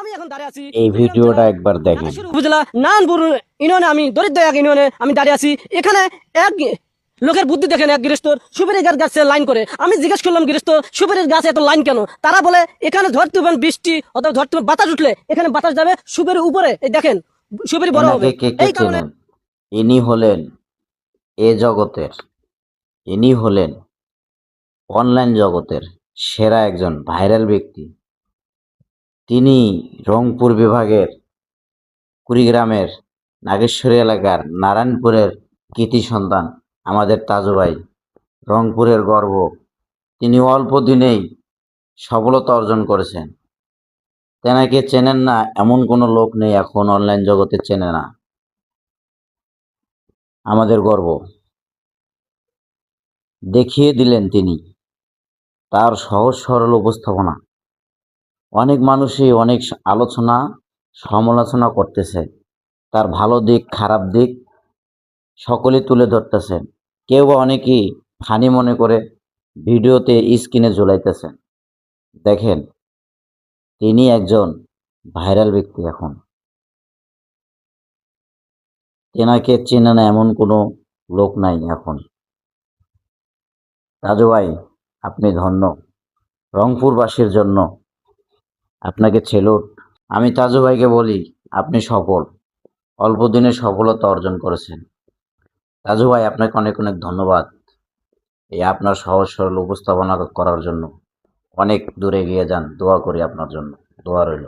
আমি এখন দাঁড়িয়ে আছি এই ভিডিওটা একবার দেখেন। উপজেলা নানপুর ইউনিয়নে, আমি দরিদ্র এক ইউনিয়নে আমি দাঁড়িয়ে আছি। এখানে এক লোকের বুদ্ধি দেখেন, এক গৃহস্থ সুপারি গাছে লাইন করে। আমি জিজ্ঞেস করলাম, গৃহস্থ সুপারির গাছে এত লাইন কেন? তারা বলে এখানে ধরতে বৃষ্টি অথবা ধরতে বাতাস উঠলে এখানে বাতাস যাবে সুপারির উপরে, এই দেখেন সুপারি বড় হবে। এনাকে কে কে এই কারণে চেনেন? ইনি হলেন এ জগতের, ইনি হলেন অনলাইন জগতের সেরা একজন ভাইরাল ব্যক্তি। তিনি রংপুর বিভাগের কুড়িগ্রামের নাগেশ্বরী এলাকার নারায়ণপুরের কৃতি সন্তান আমাদের তাজু ভাই, রংপুরের গর্ব। তিনি অল্প দিনেই সফলতা অর্জন করেছেন। তেনাকে চেনেন না এমন কোনো লোক নেই এখন অনলাইন জগতে চেনে না। আমাদের গর্ব দেখিয়ে দিলেন তিনি, তার সহজ সরল উপস্থাপনা। অনেক মানুষই অনেক আলোচনা সমালোচনা করতেছে, তার ভালো দিক খারাপ দিক সকলে তুলে ধরতেছেন। কেউ বা অনেকেই ফানি মনে করে ভিডিওতে স্ক্রিনে ঝুলাইতেছেন। দেখেন, তিনি একজন ভাইরাল ব্যক্তি এখন। তেনাকে চেনে না এমন কোনো লোক নাই এখন। রাজু ভাই, আপনি ধন্য। রংপুরবাসীর জন্য আপনাকে সেলুট। আমি তাজু ভাইকে বলি, আপনি সফল, অল্প দিনে সফলতা অর্জন করেছেন। তাজু ভাই, আপনাকে অনেক অনেক ধন্যবাদ এই আপনার সহজ সরল উপস্থাপনা করার জন্য। অনেক দূরে এগিয়ে যান, দোয়া করি আপনার জন্য, দোয়া রইল।